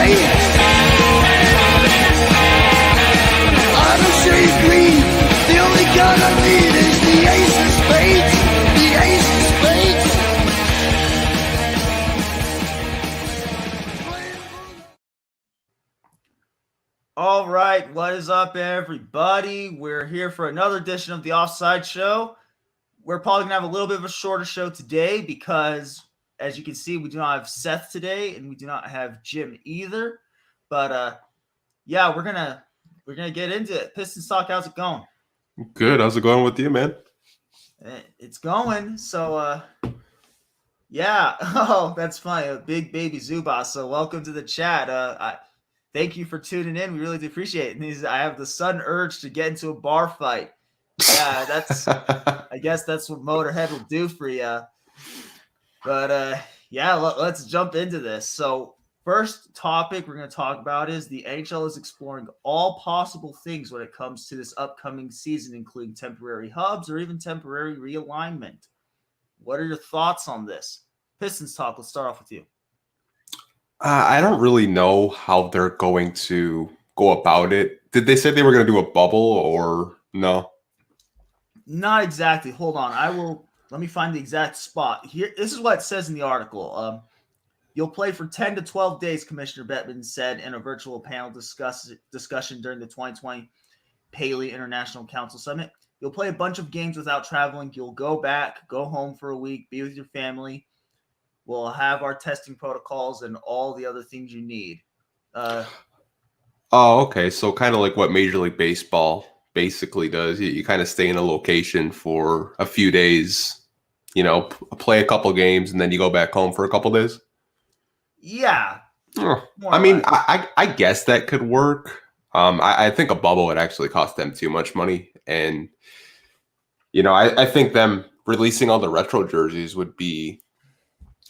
On a shade green, the only gun I need is the ace of spades. The ace of spades. All right, what is up, everybody? We're here for another edition of the Offside Show. We're probably going to have a little bit of a shorter show today because, as you can see, we do not have Seth today, and we do not have Jim either. But yeah, we're gonna get into it. Pistons Talk, how's it going? Good. How's it going with you, man? It's going. So yeah. Oh, that's funny. A big baby Zubas. So welcome to the chat. Thank you for tuning in. We really do appreciate it. And I have the sudden urge to get into a bar fight. Yeah, that's. I guess that's what Motorhead will do for you. But yeah, let's jump into this. So first topic we're going to talk about is the NHL is exploring all possible things when it comes to this upcoming season, including temporary hubs or even temporary realignment. What are your thoughts on this? Pistons Talk, let's start off with you. I don't really know how they're going to go about it. Did they say they were going to do a bubble or no? Not exactly. Hold on. Let me find the exact spot. Here, this is what it says in the article. You'll play for 10 to 12 days, Commissioner Bettman said in a virtual panel discussion during the 2020 Paley International Council Summit. You'll play a bunch of games without traveling. You'll go back, go home for a week, be with your family. We'll have our testing protocols and all the other things you need. Oh, okay. So kind of like what Major League Baseball basically does. You kind of stay in a location for a few days, play a couple games, and then you go back home for a couple days. Yeah. I mean, I guess that could work. I think a bubble would actually cost them too much money. And, I think them releasing all the retro jerseys would be,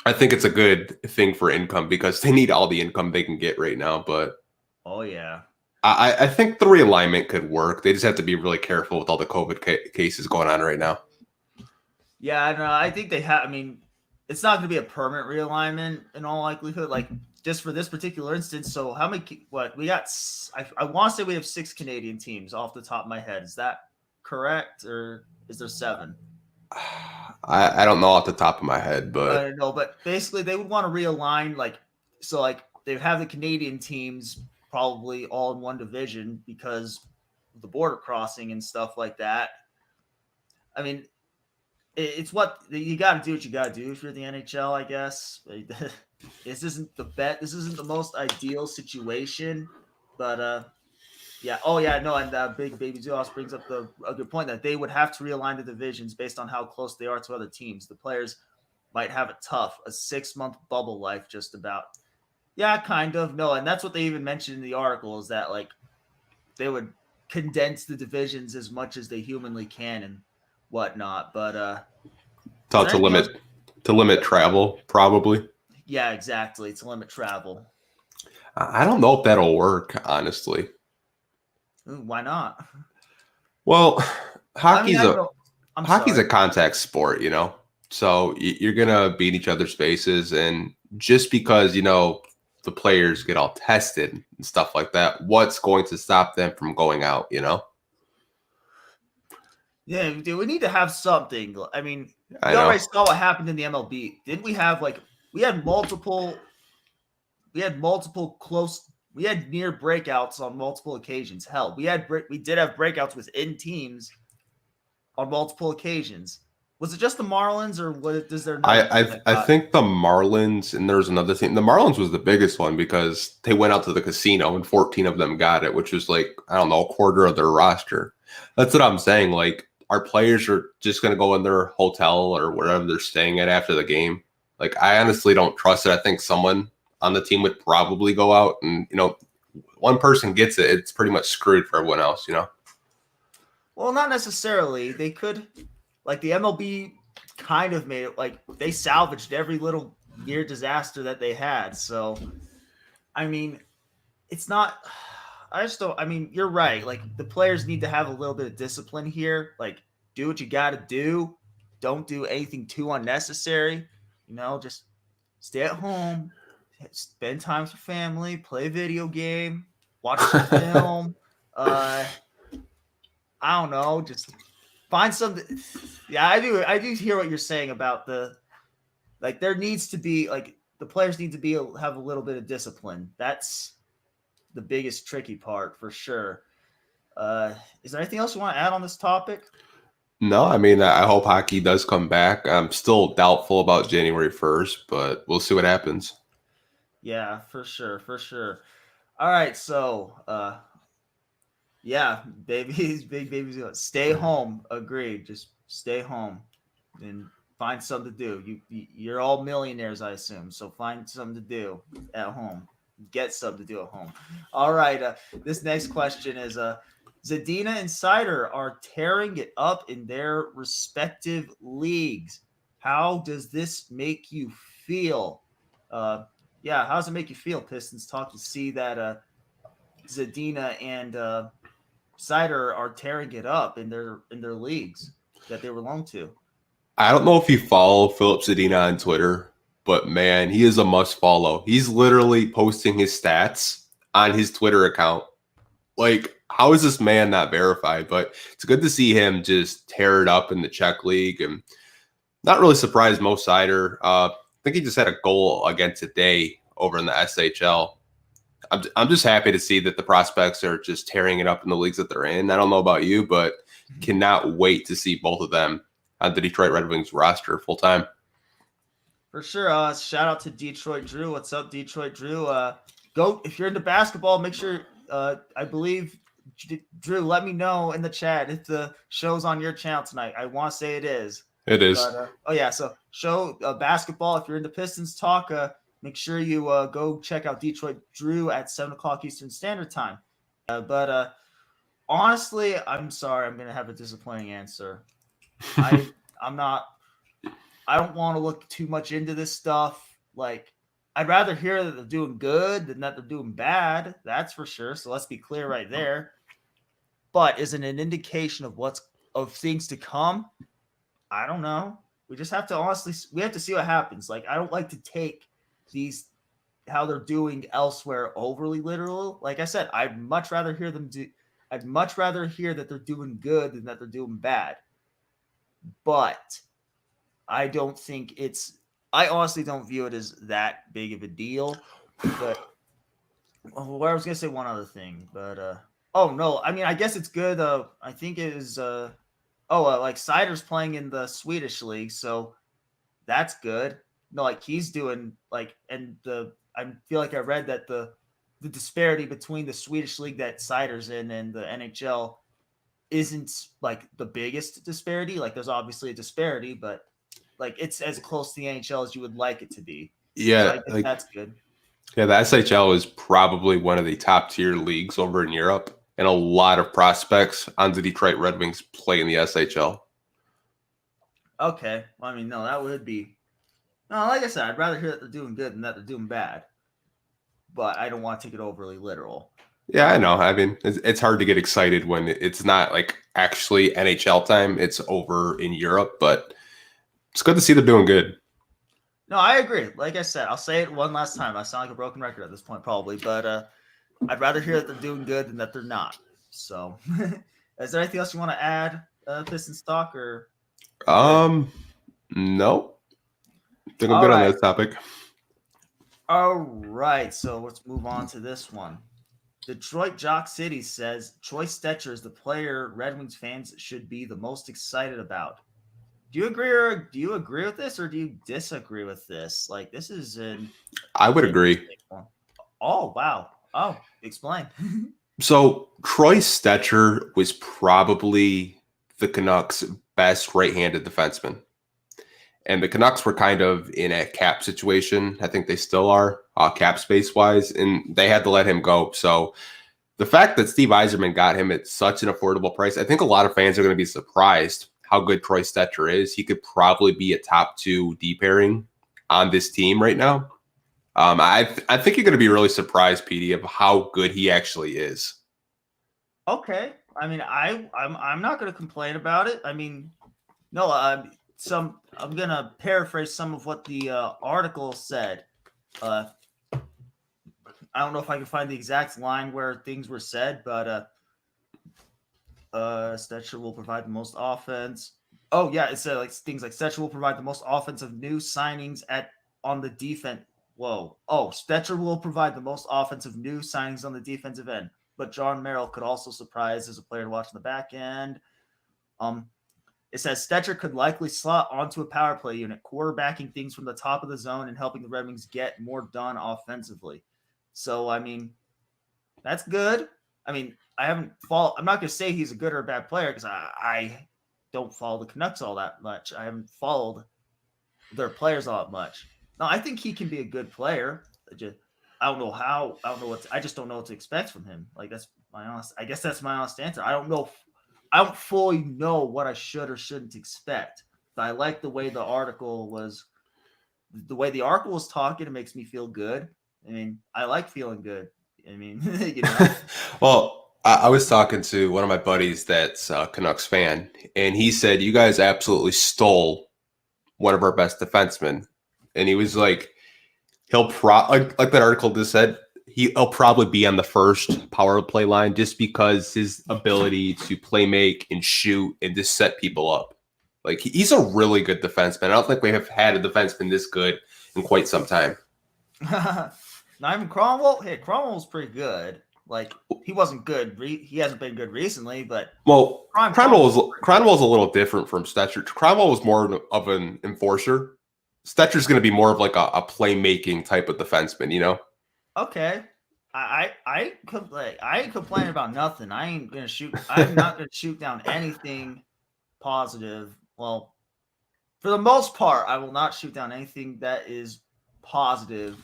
I think it's a good thing for income because they need all the income they can get right now. But oh, yeah. I think the realignment could work. They just have to be really careful with all the COVID cases going on right now. Yeah, no, I think they have. I mean, it's not going to be a permanent realignment in all likelihood, like just for this particular instance. So how many, what we got? I want to say we have 6 Canadian teams off the top of my head. Is that correct? Or is there 7? I don't know off the top of my head, but I don't know. But basically they would want to realign they have the Canadian teams probably all in one division because of the border crossing and stuff like that. I mean, it's what you got to do. What you got to do if you're the NHL, I guess. This isn't the most ideal situation, but yeah. Oh yeah, no. And Big Baby Zuos brings up a good point that they would have to realign the divisions based on how close they are to other teams. The players might have it tough. A 6-month bubble life, just about. Yeah, kind of. No, and that's what they even mentioned in the article is that like they would condense the divisions as much as they humanly can and whatnot. But to limit travel, probably. Yeah, exactly. To limit travel. I don't know if that'll work, honestly. Ooh, why not? Well, hockey's a contact sport, So you're gonna beat each other's spaces, and just because the players get all tested and stuff like that, what's going to stop them from going out? Yeah, dude, we need to have something. I mean, we already saw what happened in the MLB. Didn't we have we had near breakouts on multiple occasions. Hell, we did have breakouts within teams on multiple occasions. Was it just the Marlins, or what? Does there? I think the Marlins, and there's another thing. The Marlins was the biggest one because they went out to the casino and 14 of them got it, which was a quarter of their roster. That's what I'm saying. Like, our players are just going to go in their hotel or wherever they're staying at after the game. Like, I honestly don't trust it. I think someone on the team would probably go out and, one person gets it, it's pretty much screwed for everyone else, Well, not necessarily. They could, the MLB kind of made it they salvaged every little near disaster that they had. So, I mean, it's not, you're right. The players need to have a little bit of discipline here. Do what you got to do. Don't do anything too unnecessary. Just stay at home, spend time with your family, play a video game, watch a film. I don't know, just find something. Yeah, I do hear what you're saying about there needs to be the players need to have a little bit of discipline. That's the biggest tricky part for sure. Is there anything else you want to add on this topic? No, I mean, I hope hockey does come back. I'm still doubtful about January 1st, but we'll see what happens. Yeah, for sure. All right, so yeah, babies, big babies, stay home. Agreed. Just stay home and find something to do. You're all millionaires, I assume. So find something to do at home. Get something to do at home. All right. This next question is Zadina and Seider are tearing it up in their respective leagues. How does this make you feel? Yeah, how does it make you feel, Pistons Talk, to see that Zadina and Seider are tearing it up in their leagues that they belong to? I don't know if you follow Filip Zadina on Twitter, but man, he is a must follow. He's literally posting his stats on his Twitter account. Like, how is this man not verified? But it's good to see him just tear it up in the Czech league. And not really surprised Mo Seider. I think he just had a goal again today over in the SHL. I'm just happy to see that the prospects are just tearing it up in the leagues that they're in. I don't know about you, but cannot wait to see both of them on the Detroit Red Wings roster full time. For sure. Shout out to Detroit Drew. What's up, Detroit Drew? Go if you're into basketball. Make sure. I believe Drew. Let me know in the chat if the show's on your channel tonight. I want to say it is. It is. But, oh yeah. So show basketball. If you're into Pistons talk, make sure you go check out Detroit Drew at 7:00 Eastern Standard Time. But honestly, I'm sorry. I'm gonna have a disappointing answer. I'm not. I don't want to look too much into this stuff. Like, I'd rather hear that they're doing good than that they're doing bad. That's for sure. So let's be clear right there. But is it an indication of things to come? I don't know. We just have to we have to see what happens. Like, I don't like to take how they're doing elsewhere overly literal. Like I said, I'd much rather hear that they're doing good than that they're doing bad. But I honestly don't view it as that big of a deal. But I was going to say one other thing, but oh no, I mean, I guess it's good. I think it is like Seider's playing in the Swedish league, so that's good. No, like he's doing I feel like I read that the disparity between the Swedish league that Seider's in and the NHL isn't like the biggest disparity. Like, there's obviously a disparity, but like it's as close to the NHL as you would like it to be. Yeah, so that's good. Yeah, the SHL is probably one of the top tier leagues over in Europe, and a lot of prospects on the Detroit Red Wings play in the SHL. Okay, well, I mean, no, that would be. No, like I said, I'd rather hear that they're doing good than that they're doing bad. But I don't want to take it overly literal. Yeah, I know. I mean, it's hard to get excited when it's not like actually NHL time. It's over in Europe, but it's good to see they're doing good. No, I agree. Like I said, I'll say it one last time. I sound like a broken record at this point, probably, but I'd rather hear that they're doing good than that they're not. So, is there anything else you want to add, Pistons talk, or? No. I think I'm good on this topic. All right, so let's move on to this one. Detroit Jock City says Troy Stecher is the player Red Wings fans should be the most excited about. Do you agree with this, or do you disagree with this? Like, this is I would agree. Oh, wow. Oh, explain. So Troy Stecher was probably the Canucks' best right-handed defenseman. And the Canucks were kind of in a cap situation. I think they still are, cap space-wise, and they had to let him go. So the fact that Steve Yzerman got him at such an affordable price, I think a lot of fans are going to be surprised how good Troy Stecher is. He could probably be a top 2 D pairing on this team right now. I think you're going to be really surprised, PD, of how good he actually is. Okay. I mean, I'm not going to complain about it. I mean, no, I'm going to paraphrase some of what the article said. I don't know if I can find the exact line where things were said, but Stetcher will provide the most offense. Oh yeah, it said like things like Stetcher will provide the most offensive new signings on the defense. Whoa. Oh, Stetcher will provide the most offensive new signings on the defensive end, but John Merrill could also surprise as a player to watch in the back end. It says Stetcher could likely slot onto a power play unit, quarterbacking things from the top of the zone and helping the Red Wings get more done offensively. So, I mean, that's good. I mean, I'm not going to say he's a good or a bad player because I don't follow the Canucks all that much. I haven't followed their players all that much. No, I think he can be a good player. I don't know how. I don't know I just don't know what to expect from him. Like I guess that's my honest answer. I don't know. I don't fully know what I should or shouldn't expect. But I like the way the article was talking. It makes me feel good. I mean, I like feeling good. I mean, Well, I was talking to one of my buddies that's a Canucks fan, and he said, you guys absolutely stole one of our best defensemen. And he was like, like that article just said, he'll probably be on the first power play line just because his ability to play make and shoot and just set people up. Like, he's a really good defenseman. I don't think we have had a defenseman this good in quite some time. Not even Cromwell. Hey, Cromwell's pretty good. Like, he wasn't good. He hasn't been good recently, but Cromwell's a little different from Stetcher. Cromwell was more of an enforcer. Stetcher's going to be more of like a playmaking type of defenseman, you know? Okay. I ain't complaining about nothing. I'm not gonna shoot down anything positive. Well, for the most part, I will not shoot down anything that is positive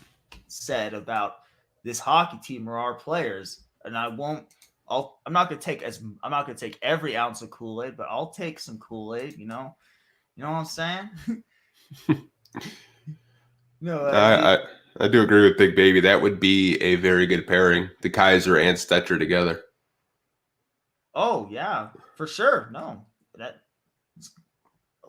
said about this hockey team or our players. And I'm not gonna take every ounce of Kool-Aid, but I'll take some Kool-Aid, you know what I'm saying? No, I do agree with Big Baby. That would be a very good pairing, the Kaiser and Stetcher together. Oh yeah, for sure. No,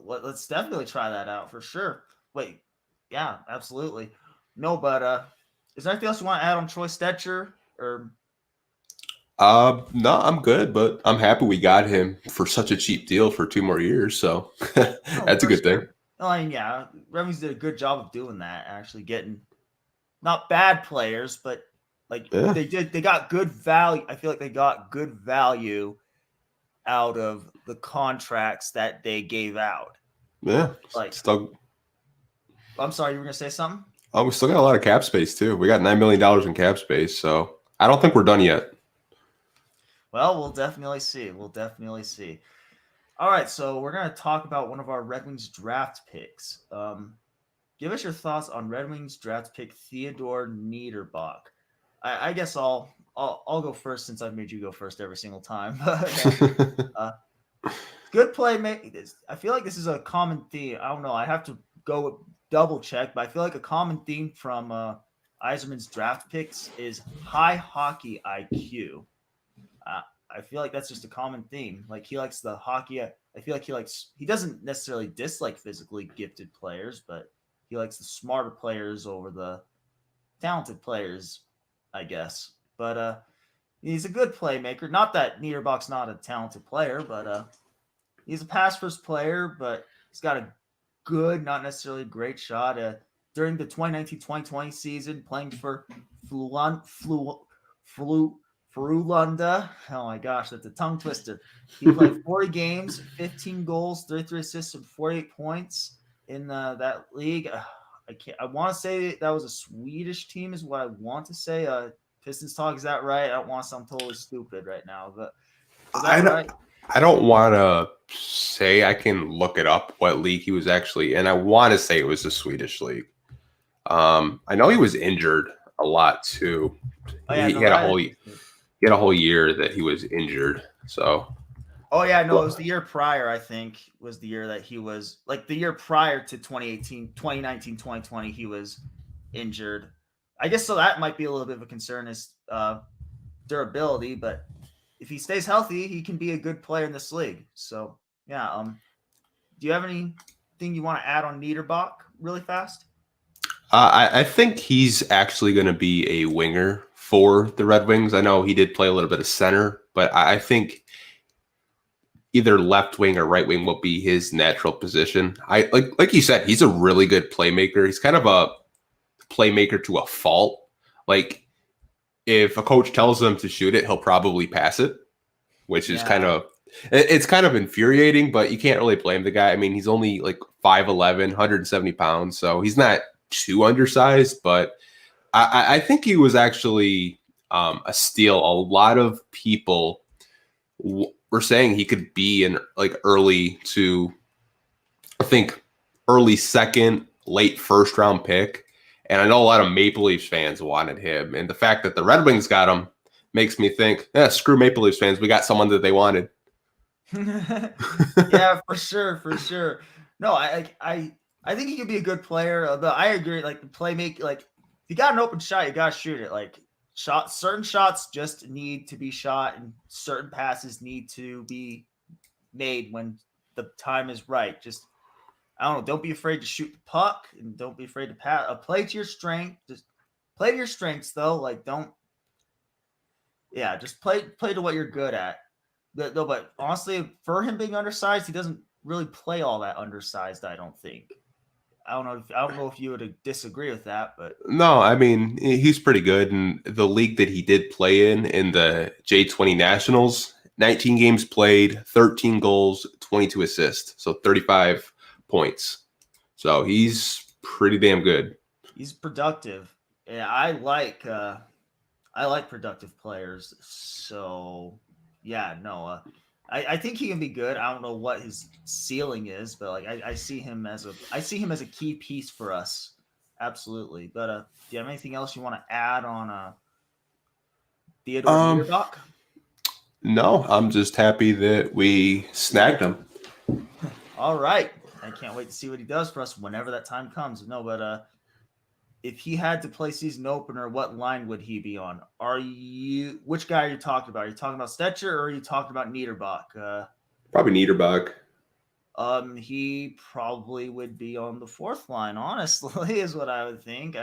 let's definitely try that out for sure. Wait, yeah, absolutely. No, but is there anything else you want to add on Troy Stetcher or? No, I'm good, but I'm happy we got him for such a cheap deal for 2 more years. So that's a good thing. I mean, yeah, Red Wings did a good job of doing that. Actually, getting not bad players, but like they got good value. I feel like they got good value out of the contracts that they gave out. Yeah, I'm sorry, you were gonna say something? Oh, we still got a lot of cap space too. We got $9 million in cap space, so I don't think we're done yet. Well, we'll definitely see. All right, so we're gonna talk about one of our Red Wings draft picks. Give us your thoughts on Red Wings draft pick Theodor Niederbach. I guess I'll go first since I've made you go first every single time. Good play. I feel like this is a common theme. I don't know. I have to go double check, but I feel like a common theme from Yzerman's draft picks is high hockey IQ. I feel like that's just a common theme. Like he likes the hockey. I feel like he doesn't necessarily dislike physically gifted players, but he likes the smarter players over the talented players, I guess. But he's a good playmaker. Not that Niederbach's not a talented player, but he's a pass first player, but he's got a good, not necessarily great shot. During the 2019-2020 season, playing for Frölunda. Oh my gosh, that's a tongue twister. He played 40 games, 15 goals, 33 assists, and 48 points in that league. I want to say that was a Swedish team, is what I want to say. Pistons Talk, is that right? I don't want to sound totally stupid right now, but is that right? I don't want to say. I can look it up what league he was actually in. I want to say it was the Swedish league. I know he was injured a lot too. He had a whole year that he was injured. So. Oh yeah, no, it was the year prior. I think was the year that he was like the year prior to 2019, 2020. He was injured. I guess so. That might be a little bit of a concern is durability, but if he stays healthy, he can be a good player in this league. So yeah. Do you have anything you want to add on Niederbach really fast? I think he's actually going to be a winger for the Red Wings. I know he did play a little bit of center, but I think either left wing or right wing will be his natural position. I like you said, he's a really good playmaker. He's kind of a playmaker to a fault. Like if a coach tells him to shoot it, he'll probably pass it, which is it's kind of infuriating, but you can't really blame the guy. I mean, he's only like 5'11", 170 pounds, so he's not too undersized, but I think he was actually a steal. A lot of people were saying he could be in like early second, late first round pick. And I know a lot of Maple Leafs fans wanted him. And the fact that the Red Wings got him makes me think, screw Maple Leafs fans. We got someone that they wanted. Yeah, for sure. No, I think he could be a good player, but I agree. Like the playmaker, like if you got an open shot, you got to shoot it. Like certain shots just need to be shot, and certain passes need to be made when the time is right. Just I don't know. Don't be afraid to shoot the puck, and don't be afraid to pass. Play to your strength. Just play to your strengths, though. Like don't. Yeah, just play to what you're good at. But honestly, for him being undersized, he doesn't really play all that undersized. I don't think. I don't know if you would disagree with that, but no, I mean he's pretty good. And the league that he did play in the J20 Nationals, 19 games played, 13 goals, 22 assists, so 35 points. So he's pretty damn good. He's productive. Yeah, I like productive players. So yeah, no, I think he can be good. I don't know what his ceiling is, but like I see him as a key piece for us. Absolutely. But do you have anything else you want to add on Theodor Niederbach? No, I'm just happy that we snagged him. All right. I can't wait to see what he does for us whenever that time comes. No, but if he had to play season opener, what line would he be on? Which guy are you talking about? Are you talking about Stetcher or are you talking about Niederbach? Probably Niederbach. He probably would be on the fourth line, honestly, is what I would think.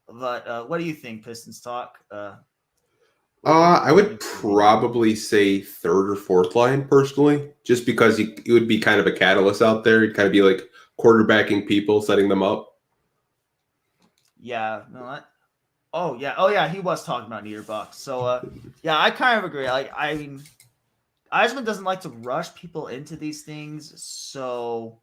But what do you think, Pistons Talk? I would probably say third or fourth line personally, just because he would be kind of a catalyst out there. He'd kind of be like quarterbacking people, setting them up. Yeah, no, oh yeah, he was talking about Niederbach. So yeah, I kind of agree. Like I mean, Eisman doesn't like to rush people into these things, so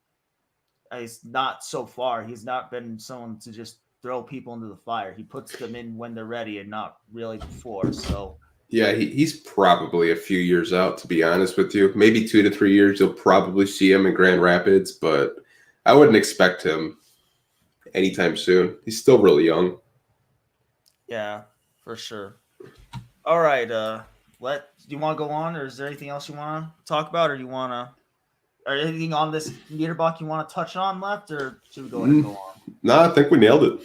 he's not so far. He's not been someone to just throw people into the fire. He puts them in when they're ready and not really before. So yeah, he's probably a few years out, to be honest with you. Maybe 2 to 3 years, you'll probably see him in Grand Rapids, but I wouldn't expect him anytime soon. He's still really young. Yeah, for sure. All right, do you want to go on, or is there anything else you want to talk about, or anything on this Niederbach you want to touch on left, or should we go ahead and go on? No, I think we nailed it.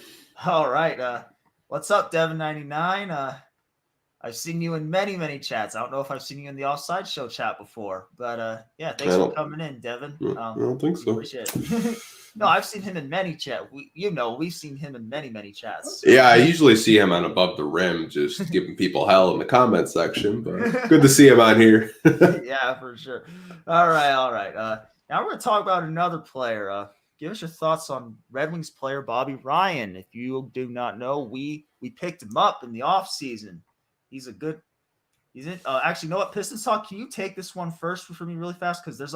All right. What's up, Devin99? I've seen you in many, many chats. I don't know if I've seen you in the Offside Show chat before, but yeah, thanks for coming in, Devin. I don't think so. Appreciate it. No, I've seen him in many chats. We've seen him in many, many chats. Yeah, I usually see him on Above the Rim, just giving people hell in the comment section, but good to see him on here. Yeah, for sure. All right. Now we're going to talk about another player. Give us your thoughts on Red Wings player Bobby Ryan. If you do not know, we picked him up in the offseason. He's in. Actually, you know what, Pistons Talk? Can you take this one first for me really fast? Because there's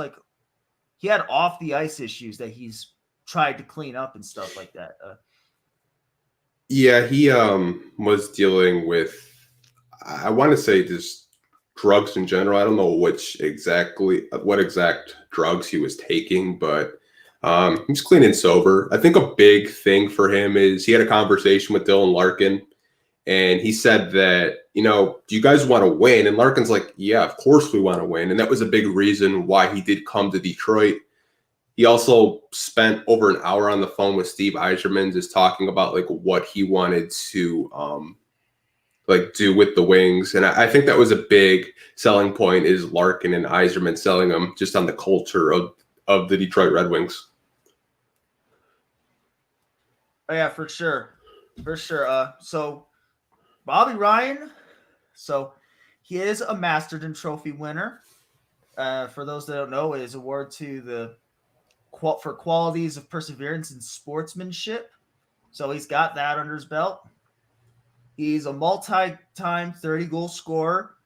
he had off the ice issues that he's tried to clean up and stuff like that. Yeah, he was dealing with, I want to say, just drugs in general. I don't know what exact drugs he was taking, but he's clean and sober. I think a big thing for him is he had a conversation with Dylan Larkin, and he said that, do you guys want to win? And Larkin's like, yeah, of course we want to win. And that was a big reason why he did come to Detroit. He also spent over an hour on the phone with Steve Yzerman, just talking about what he wanted to do with the Wings. And I think that was a big selling point, is Larkin and Yzerman selling him just on the culture of the Detroit Red Wings. Oh yeah, for sure, for sure. So Bobby Ryan, so he is a Masterton Trophy winner. For those that don't know, it is award to the for qualities of perseverance and sportsmanship. So he's got that under his belt. He's a multi-time 30-goal scorer.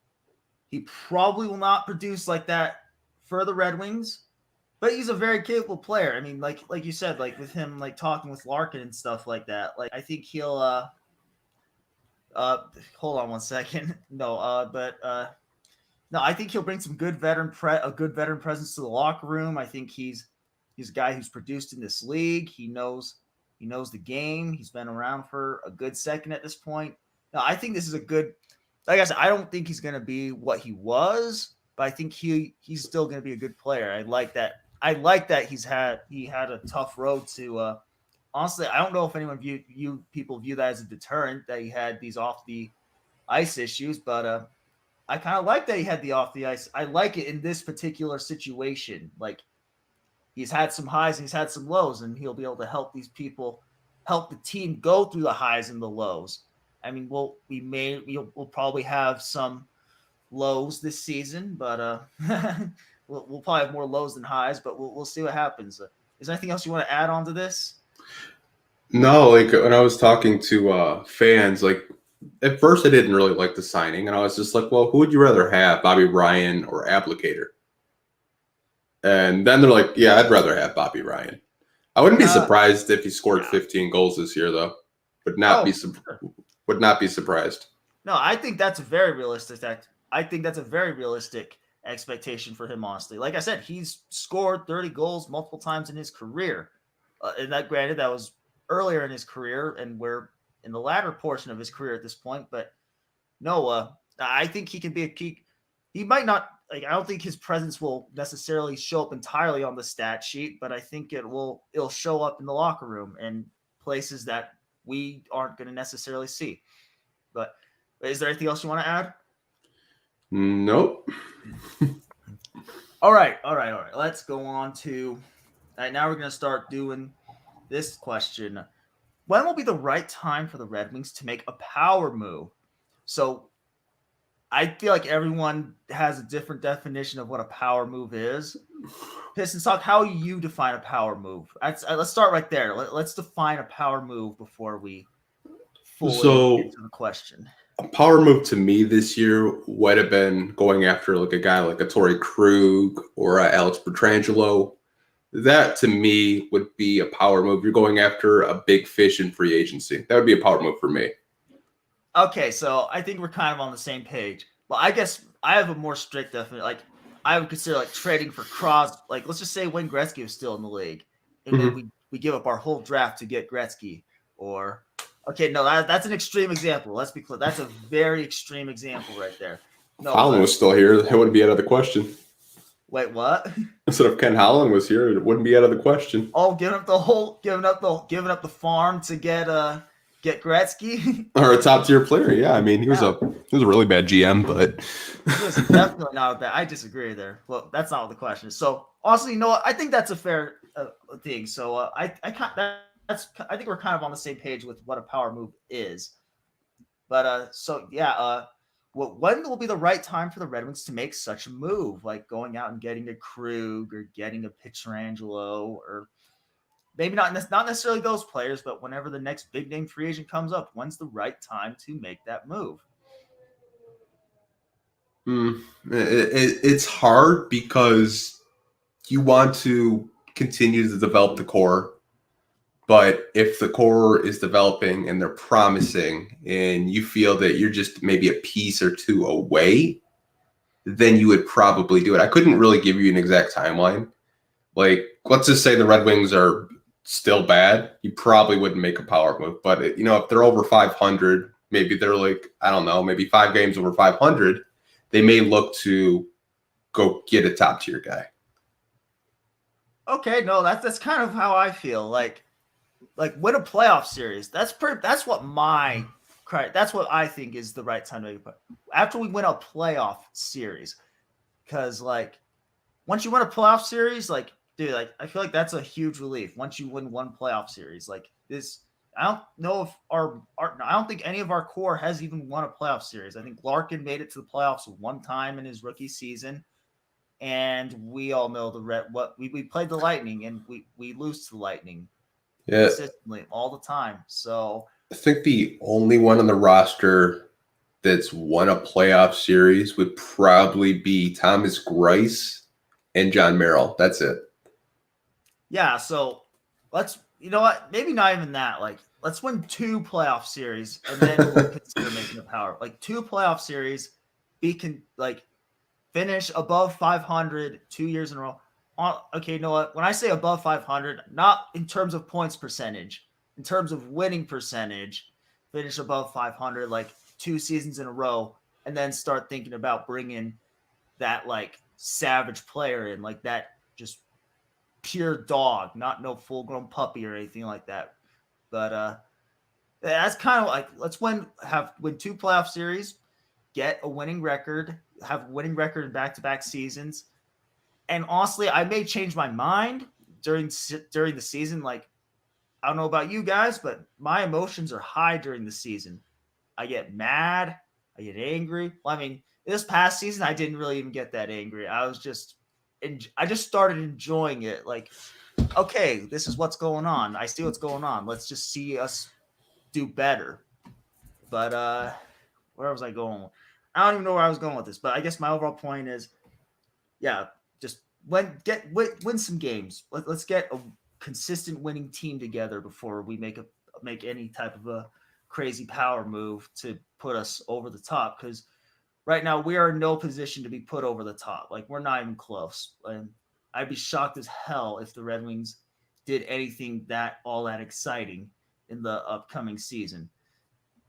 He probably will not produce like that for the Red Wings, but he's a very capable player. I mean, like you said, like with him like talking with Larkin and stuff like that. Like I think he'll hold on one second. No, I think he'll bring some good a good veteran presence to the locker room. I think he's a guy who's produced in this league. He knows the game. He's been around for a good second at this point. Now, I think this is a good. Like I said, I don't think he's going to be what he was, but I think he's still going to be a good player. I like that. I like that he had a tough road to. Honestly, I don't know if anyone people view that as a deterrent that he had these off the ice issues, but I kind of like that he had the off the ice. I like it in this particular situation. Like he's had some highs and he's had some lows, and he'll be able to help help the team go through the highs and the lows. I mean, we'll probably have some lows this season, but we'll probably have more lows than highs. But we'll see what happens. Is there anything else you want to add on to this? No, like when I was talking to fans, like at first I didn't really like the signing, and I was just like, well, who would you rather have, Bobby Ryan or Applicator? And then they're like, yeah, I'd rather have Bobby Ryan. I wouldn't be surprised if he scored 15 goals this year, though. Would not be surprised. No, I think that's a very realistic. I think that's a very realistic expectation for him. Honestly, like I said, he's scored 30 goals multiple times in his career, and that granted that was earlier in his career, and we're in the latter portion of his career at this point. But no, I think he can be a key. He might not. Like, I don't think his presence will necessarily show up entirely on the stat sheet, but I think it'll show up in the locker room and places that we aren't going to necessarily see. But is there anything else you want to add? Nope. All right. Let's go on to now we're going to start doing this question. When will be the right time for the Red Wings to make a power move? So I feel like everyone has a different definition of what a power move is. Pistons Talk, how you define a power move? Let's start right there. Let's define a power move before we fully answer the question. A power move to me this year would have been going after like a guy like a Torrey Krug or a Alex Pietrangelo. That to me would be a power move. You're going after a big fish in free agency. That would be a power move for me. Okay, so I think we're kind of on the same page. Well, I guess I have a more strict definition. Like, I would consider like trading for like let's just say Wayne Gretzky was still in the league, and then we give up our whole draft to get Gretzky. Or okay, no, that's an extreme example. Let's be clear. That's a very extreme example right there. No, Holland was still here. It wouldn't be out of the question. Wait, what? Instead of Ken Holland was here, it wouldn't be out of the question. Oh, giving up the farm to get Gretzky, or a top tier player. Yeah, I mean he was a really bad GM, but he was definitely not bad. I disagree there. Well, that's not what the question is. So honestly, you know what? I think that's a fair thing. So I think we're kind of on the same page with what a power move is. But when will be the right time for the Red Wings to make such a move, like going out and getting a Krug or getting a Pietrangelo, or maybe not necessarily those players, but whenever the next big name free agent comes up, when's the right time to make that move? It's hard because you want to continue to develop the core. But if the core is developing and they're promising and you feel that you're just maybe a piece or two away, then you would probably do it. I couldn't really give you an exact timeline. Like, let's just say the Red Wings are still bad. You probably wouldn't make a power move. But, if they're over 500, maybe they're like, I don't know, maybe 5 games over 500, they may look to go get a top tier guy. Okay, no, that's kind of how I feel. Like win a playoff series. That's what I think is the right time to make a play. After we win a playoff series, because like once you win a playoff series, like dude, like I feel like that's a huge relief. Once you win one playoff series, like this, I don't know if I don't think any of our core has even won a playoff series. I think Larkin made it to the playoffs one time in his rookie season. And we all know we played the Lightning and we lose to the Lightning consistently all the time. So I think the only one on the roster that's won a playoff series would probably be Thomas Greiss and John Merrill. That's it. Yeah, so you know what? Maybe not even that. Like, let's win 2 playoff series and then we'll consider making a power. Like 2 playoff series, finish above 500 2 years in a row. Okay, you know what? When I say above 500, not in terms of points percentage, in terms of winning percentage, finish above 500 like 2 seasons in a row, and then start thinking about bringing that like savage player in, like that just pure dog, not no full-grown puppy or anything like that. But that's kind of like let's win 2 playoff series, get a winning record, have a winning record in back-to-back seasons. And honestly, I may change my mind during the season. Like, I don't know about you guys, but my emotions are high during the season. I get mad. I get angry. Well, I mean, this past season, I didn't really even get that angry. I just started enjoying it. Like, okay, this is what's going on. I see what's going on. Let's just see us do better. But where was I going? I don't even know where I was going with this, but I guess my overall point is, yeah, just win some games. Let's get a consistent winning team together before we make any type of a crazy power move to put us over the top. Because right now we are in no position to be put over the top. Like, we're not even close. And I'd be shocked as hell if the Red Wings did anything all that exciting in the upcoming season.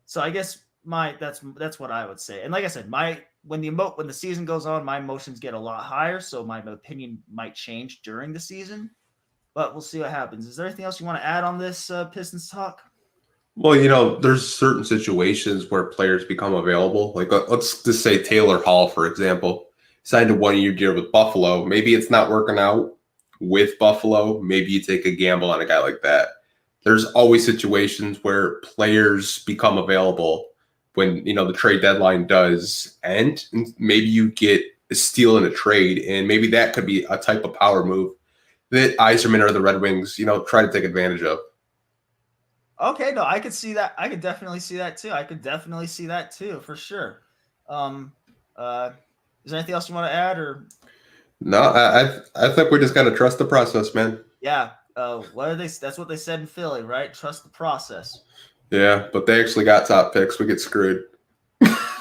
So I guess that's what I would say. And like I said, when the season goes on, my emotions get a lot higher, so my opinion might change during the season. But we'll see what happens. Is there anything else you want to add on this Pistons talk? Well, there's certain situations where players become available. Like, let's just say Taylor Hall, for example, signed a 1-year deal with Buffalo. Maybe it's not working out with Buffalo. Maybe you take a gamble on a guy like that. There's always situations where players become available when, the trade deadline does end. And maybe you get a steal in a trade, and maybe that could be a type of power move that Yzerman or the Red Wings, try to take advantage of. Okay, no, I could see that. I could definitely see that too. For sure. Is there anything else you want to add, or? No, I think we just got to trust the process, man. Yeah. What are they? That's what they said in Philly, right? Trust the process. Yeah, but they actually got top picks. We get screwed.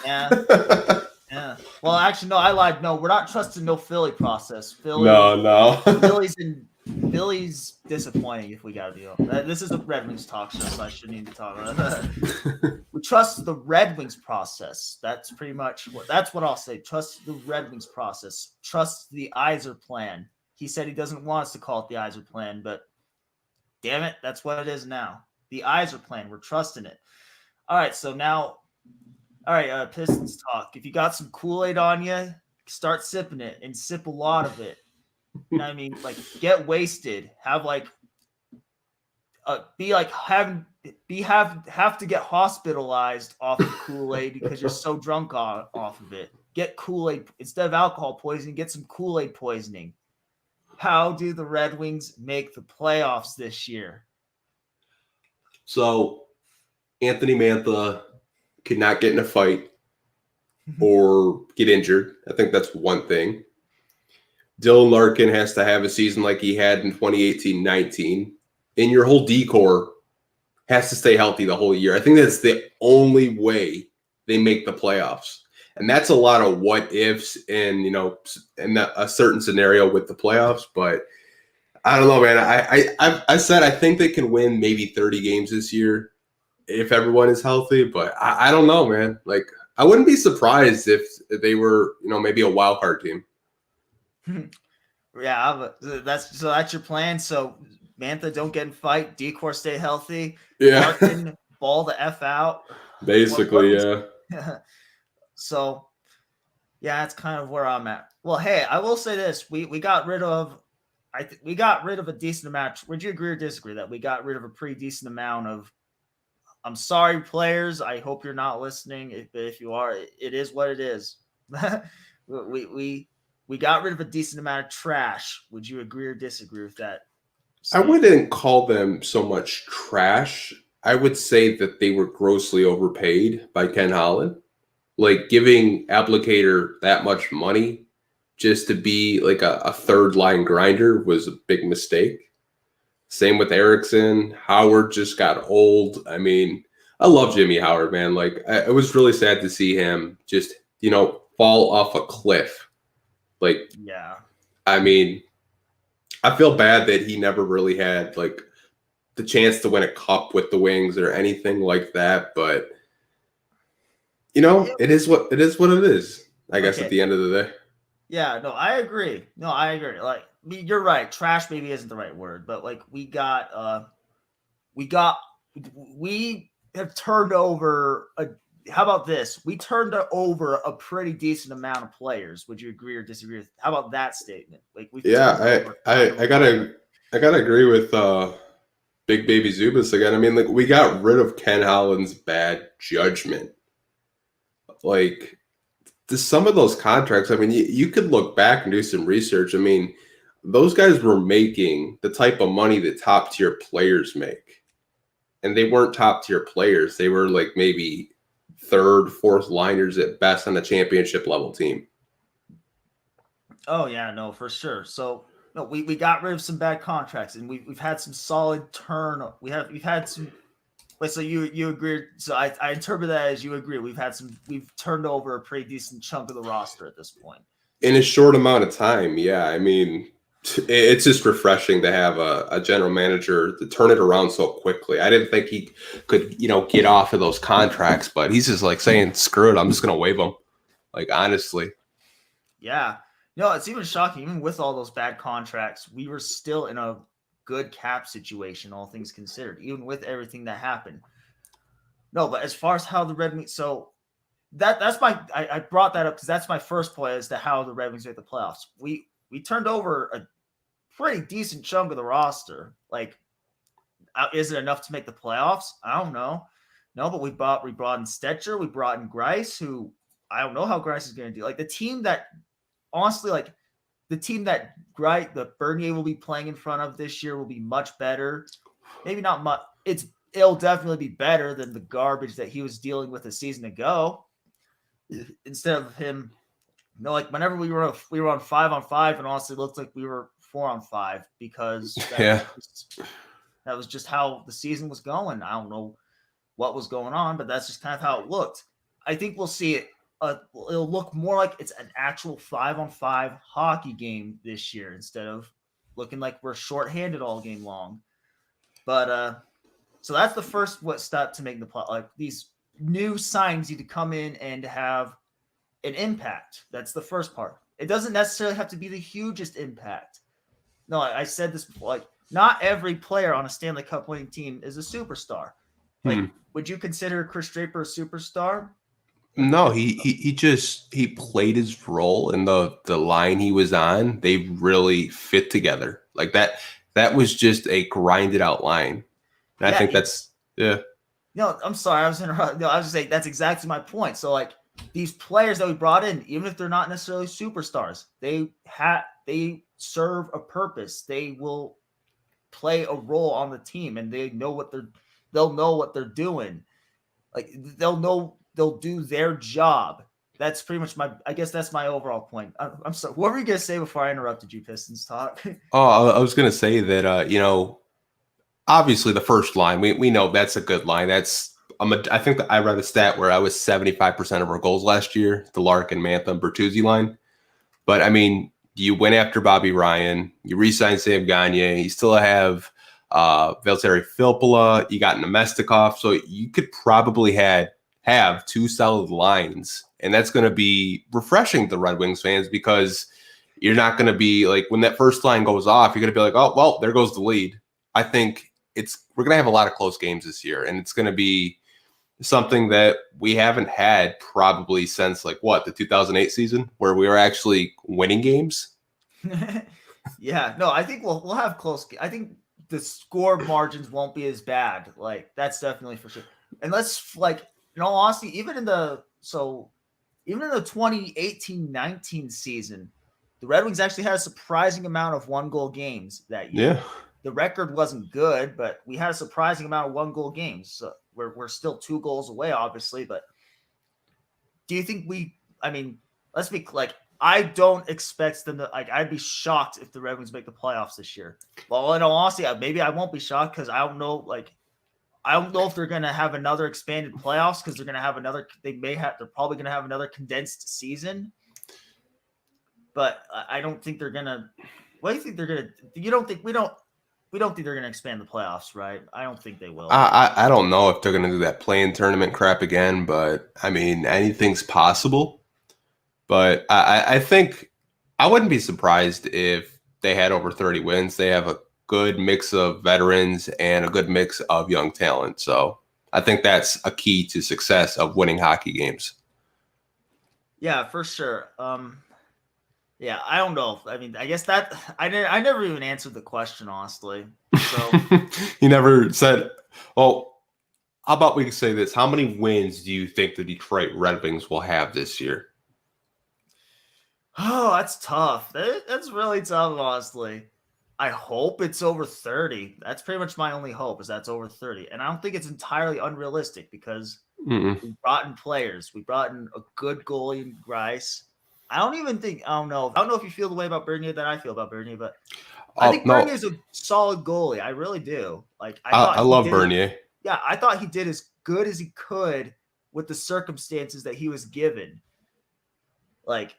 Yeah. Yeah. Well, actually, no, I lied. No, we're not trusting no Philly process. No. Philly's disappointing if we got a deal. This is a Red Wings talk show, so I shouldn't even talk about that. We trust the Red Wings process. That's pretty much what I'll say. Trust the Red Wings process. Trust the Yzer plan. He said he doesn't want us to call it the Yzer plan, but damn it, that's what it is now. The Yzer plan. We're trusting it. All right, so now, Pistons talk. If you got some Kool-Aid on you, start sipping it and sip a lot of it. You know what I mean? Like, get wasted. Have to get hospitalized off of Kool-Aid because you're so drunk off of it. Get Kool-Aid instead of alcohol poisoning. Get some Kool-Aid poisoning. How do the Red Wings make the playoffs this year? So, Anthony Mantha could not get in a fight or get injured. I think that's one thing. Dylan Larkin has to have a season like he had in 2018-19. And your whole D-core has to stay healthy the whole year. I think that's the only way they make the playoffs. And that's a lot of what ifs and, in a certain scenario with the playoffs. But I don't know, man. I said I think they can win maybe 30 games this year if everyone is healthy. But I don't know, man. Like, I wouldn't be surprised if they were, maybe a wild card team. Yeah, that's your plan. So Mantha don't get in fight. Decor stay healthy. Yeah, Larkin ball the F out. Basically, yeah. So, yeah, that's kind of where I'm at. Well, hey, I will say this: we got rid of, we got rid of a decent amount. Would you agree or disagree that we got rid of a pretty decent amount of I'm sorry, players. I hope you're not listening. If you are, it is what it is. we got rid of a decent amount of trash. Would you agree or disagree with that? I wouldn't call them so much trash. I would say that they were grossly overpaid by Ken Holland. Like giving Applicator that much money just to be like a third line grinder was a big mistake. Same with Erickson. Howard just got old. I mean, I love Jimmy Howard, man. Like it was really sad to see him just, fall off a cliff. Like, yeah. I mean, I feel bad that he never really had like the chance to win a cup with the Wings or anything like that. But it is what it is. I guess at the end of the day. Yeah, no, I agree. Like, you're right. Trash maybe isn't the right word, but like we have turned over how about this? We turned over a pretty decent amount of players. Would you agree or disagree with? How about that statement? Like I gotta agree with Big Baby Zubas again. I mean, like we got rid of Ken Holland's bad judgment. Like some of those contracts, I mean, you could look back and do some research. I mean, those guys were making the type of money that top tier players make. And they weren't top tier players. They were like maybe third, fourth liners at best on a championship level team. Oh yeah, no, for sure. So no, we got rid of some bad contracts and we've had some solid turn. We've had some. Wait, so you agree? So I interpret that as you agree. We've turned over a pretty decent chunk of the roster at this point in a short amount of time. Yeah, I mean, it's just refreshing to have a general manager to turn it around so quickly. I didn't think he could, get off of those contracts, but he's just like saying, "Screw it, I'm just gonna waive them." Like honestly, yeah. No, it's even shocking. Even with all those bad contracts, we were still in a good cap situation, all things considered, even with everything that happened. No, but as far as how the Red Wings, so that's I brought that up because that's my first point as to how the Red Wings made the playoffs. We turned over a pretty decent chunk of the roster. Like, is it enough to make the playoffs? I don't know. No, but we brought in Stetcher, we brought in Grice, who I don't know how Grice is going to do. Like the team that honestly, like the team that Bernier will be playing in front of this year will be much better. Maybe not much. It'll definitely be better than the garbage that he was dealing with a season ago. Instead of him, like whenever we were on 5-on-5, and honestly looked like we were 4-on-5 because that was just how the season was going. I don't know what was going on, but that's just kind of how it looked. I think we'll see it. It'll look more like it's an actual 5-on-5 hockey game this year instead of looking like we're shorthanded all game long. But so that's the first step to make the plot. Like these new signings need to come in and have an impact. That's the first part. It doesn't necessarily have to be the hugest impact. No, I said this before. Like not every player on a Stanley Cup winning team is a superstar. Like, would you consider Chris Draper a superstar? No, he played his role in the line he was on. They really fit together. Like that was just a grinded out line. And I think that's No, I'm sorry, I was interrupting. No, I was just saying that's exactly my point. So like these players that we brought in, even if they're not necessarily superstars, they serve a purpose. They will play a role on the team, and they'll know what they're doing. Like they'll do their job. That's pretty much I guess that's my overall point. I'm sorry. What were you gonna say before I interrupted you, Pistons talk? Oh, I was gonna say that obviously the first line, we know that's a good line. I think that I read a stat where I was 75% of our goals last year, the Larkin, Mantham, Bertuzzi line. But I mean, you went after Bobby Ryan, you re-signed Sam Gagner, you still have Valtteri Filppula, you got Nemestikov, so you could probably have two solid lines, and that's going to be refreshing to the Red Wings fans because you're not going to be like when that first line goes off, you're going to be like, oh well, there goes the lead. I think we're going to have a lot of close games this year, and it's going to be something that we haven't had probably since the 2008 season where we were actually winning games. Yeah, no, I think we'll have close. I think the score margins won't be as bad. Like that's definitely for sure. And let's like, in all honesty, even in the 2018-19 season, the Red Wings actually had a surprising amount of 1-goal games that year. Yeah. The record wasn't good, but we had a surprising amount of 1-goal games. So we're still 2 goals away, obviously. But do you think let's be like, I don't expect them to, like, I'd be shocked if the Red Wings make the playoffs this year. Well, in all honesty, maybe I won't be shocked because I don't know if they're going to have another expanded playoffs because they're probably going to have another condensed season. But I don't think they're going to. What do you think they're going to? We don't think they're going to expand the playoffs, right? I don't think they will. I don't know if they're going to do that play-in tournament crap again, but I mean, anything's possible. But I think I wouldn't be surprised if they had over 30 wins. They have a good mix of veterans and a good mix of young talent. So I think that's a key to success of winning hockey games. Yeah, for sure. Yeah, I don't know. I mean, I guess that I never even answered the question, honestly. So You never said, well, how about we can say this? How many wins do you think the Detroit Red Wings will have this year? Oh, that's tough. That's really tough, honestly. I hope it's over 30. That's pretty much my only hope, is that's over 30. And I don't think it's entirely unrealistic because we brought in players. We brought in a good goalie in Grice. I don't know if you feel the way about Bernier that I feel about Bernier, but I think Bernier is a solid goalie. I really do. Like, I love Bernier. Yeah, I thought he did as good as he could with the circumstances that he was given. Like,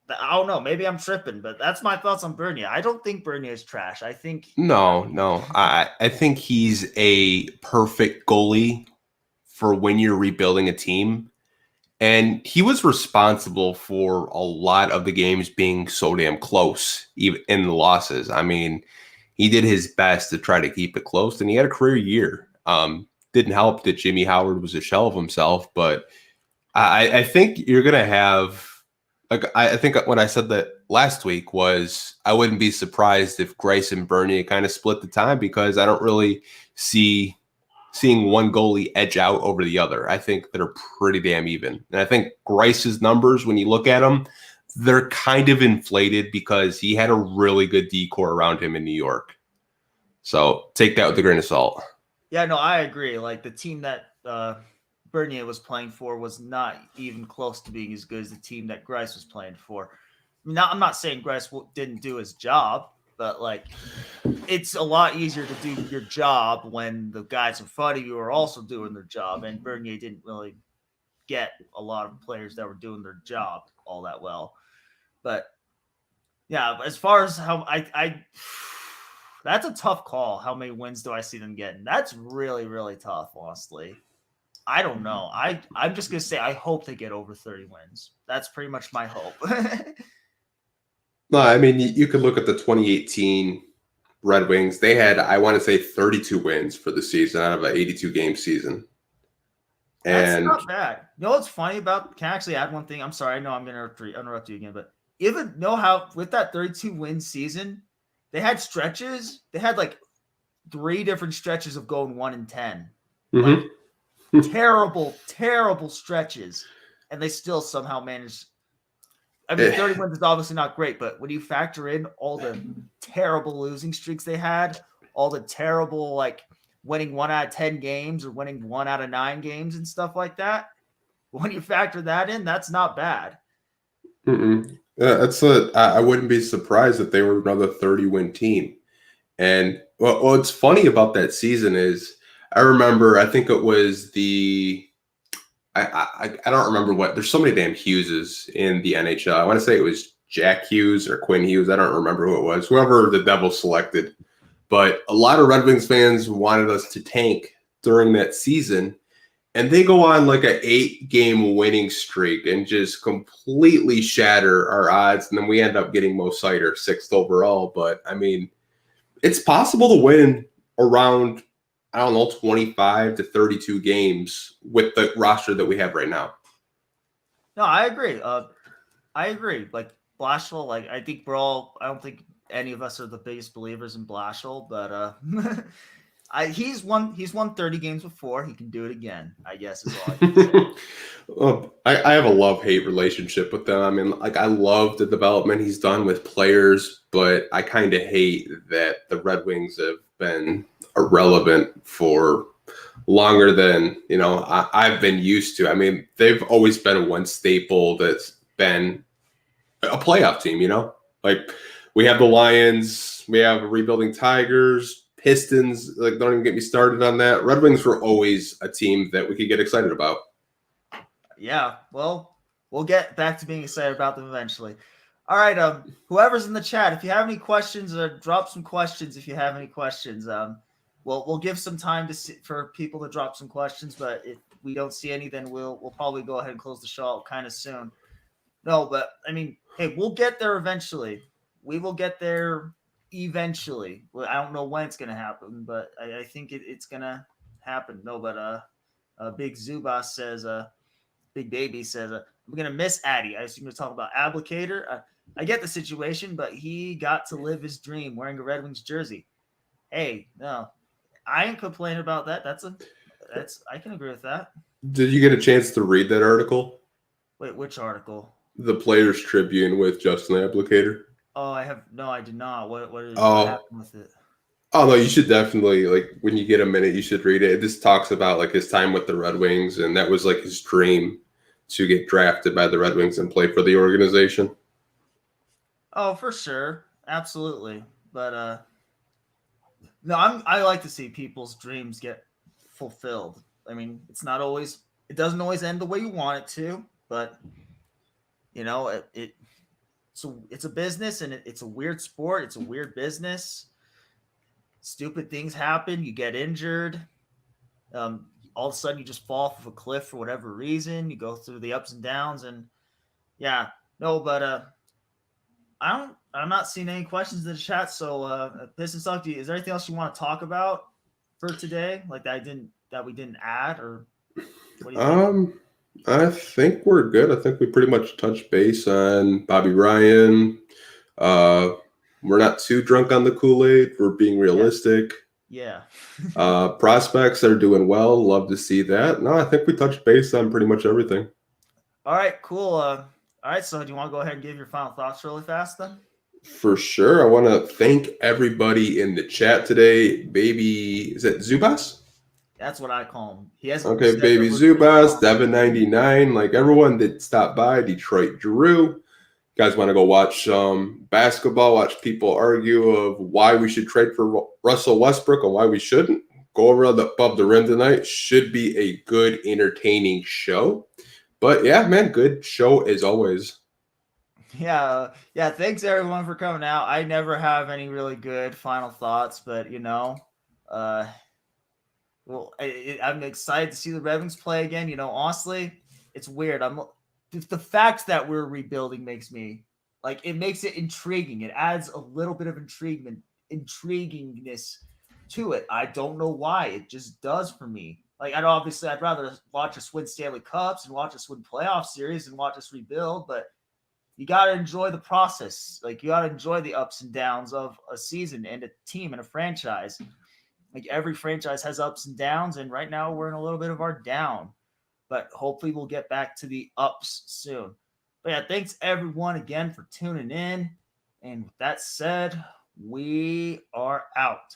I don't know. Maybe I'm tripping, but that's my thoughts on Bernier. I don't think Bernier is trash. I think No. I think he's a perfect goalie for when you're rebuilding a team. And he was responsible for a lot of the games being so damn close, even in the losses. I mean, he did his best to try to keep it close, and he had a career year. Didn't help that Jimmy Howard was a shell of himself, but I think you're going to have, like, I think when I said that last week was I wouldn't be surprised if Grice and Bernier kind of split the time because I don't really seeing one goalie edge out over the other. I think they're pretty damn even. And I think Grice's numbers, when you look at them, they're kind of inflated because he had a really good decor around him in New York. So take that with a grain of salt. Yeah, no, I agree. Like, the team that Bernier was playing for was not even close to being as good as the team that Grice was playing for. I mean, I'm not saying Grice didn't do his job, but, like, it's a lot easier to do your job when the guys in front of you are also doing their job. And Bernier didn't really get a lot of players that were doing their job all that well. But yeah, as far as how I that's a tough call. How many wins do I see them getting? That's really, really tough, honestly. I don't know. I'm just going to say I hope they get over 30 wins. That's pretty much my hope. No, I mean, you could look at the 2018 Red Wings. They had, I want to say, 32 wins for the season out of an 82-game season. And that's not bad. You know what's funny about? Can I actually add one thing? I'm sorry. I know I'm going to interrupt you again, but even know how with that 32-win season, they had stretches. They had like 3 different stretches of going 1-10. mm-hmm. Like, terrible stretches, and they still somehow managed. I mean, 30 wins is obviously not great, but when you factor in all the terrible losing streaks they had, all the terrible, like, winning 1 out of 10 games or winning 1 out of 9 games and stuff like that, when you factor that in, that's not bad. I wouldn't be surprised if they were another 30-win team. And what's funny about that season is I remember, I think it was I don't remember what. There's so many damn Hugheses in the NHL. I want to say it was Jack Hughes or Quinn Hughes. I don't remember who it was. Whoever the Devils selected. But a lot of Red Wings fans wanted us to tank during that season. And they go on like an 8-game winning streak and just completely shatter our odds. And then we end up getting Mo Seider 6th overall. But, I mean, it's possible to win around, I don't know, 25 to 32 games with the roster that we have right now. No, I agree. Like, Blashill, like, I think I don't think any of us are the biggest believers in Blashill, but He's won 30 games before. He can do it again, I guess is all I can say. Well, I have a love-hate relationship with them. I mean, like I love the development he's done with players, but I kind of hate that the Red Wings have been irrelevant for longer than I've been used to. I mean, they've always been one staple that's been a playoff team. Like we have the Lions, we have rebuilding Tigers, Pistons. Like don't even get me started on that. Red Wings were always a team that we could get excited about. Yeah, well, we'll get back to being excited about them eventually. All right, whoever's in the chat, if you have any questions, drop some questions. If you have any questions, we'll give some time for people to drop some questions. But if we don't see any, then we'll probably go ahead and close the show out kind of soon. No, but I mean, hey, we'll get there eventually. We will get there eventually. Well, I don't know when it's gonna happen, but I think it's gonna happen. No, but Big Zubas says, Big Baby says, I'm going to miss Addy. I assume you're talking about Applicator. I get the situation, but he got to live his dream wearing a Red Wings jersey. Hey, no, I ain't complaining about that. I can agree with that. Did you get a chance to read that article? Wait, which article? The Players Tribune with Justin Applicator. Oh, I did not. What happened with it? Oh no, you should definitely, like, when you get a minute, you should read it. It just talks about like his time with the Red Wings, and that was like his dream to get drafted by the Red Wings and play for the organization. Oh, for sure, absolutely. But no, I like to see people's dreams get fulfilled. I mean, it doesn't always end the way you want it to, but it's a business, and it's a weird sport. It's a weird business. Stupid things happen. You get injured. All of a sudden, you just fall off of a cliff for whatever reason. You go through the ups and downs, and yeah, no. But I'm not seeing any questions in the chat. So, Pistons Talk, is there anything else you want to talk about for today? Like that we didn't add, or what do you think? I think we're good. I think we pretty much touched base on Bobby Ryan. We're not too drunk on the Kool-Aid. We're being realistic. Yeah. Prospects are doing well. Love to see that. No, I think we touched base on pretty much everything. All right, cool. All right, so do you want to go ahead and give your final thoughts really fast then? For sure. I want to thank everybody in the chat today. Baby, is that Zubas? That's what I call him. He has Baby Zubas, Devin99, like everyone that stopped by, Detroit Drew. You guys want to go watch basketball, watch people argue of why we should trade for Russell Westbrook and why we shouldn't. Go over above the rim tonight. Should be a good, entertaining show. But yeah, man, good show as always. Yeah. Thanks everyone for coming out. I never have any really good final thoughts, but well, I'm excited to see the Red Wings play again. Honestly, it's weird. The fact that we're rebuilding makes me it makes it intriguing. It adds a little bit of intriguingness to it. I don't know why. It just does for me. I'd rather watch us win Stanley Cups and watch us win playoff series and watch us rebuild, but you got to enjoy the process. You got to enjoy the ups and downs of a season and a team and a franchise. Every franchise has ups and downs, and right now we're in a little bit of our down. But hopefully we'll get back to the ups soon. But yeah, thanks everyone again for tuning in. And with that said, we are out.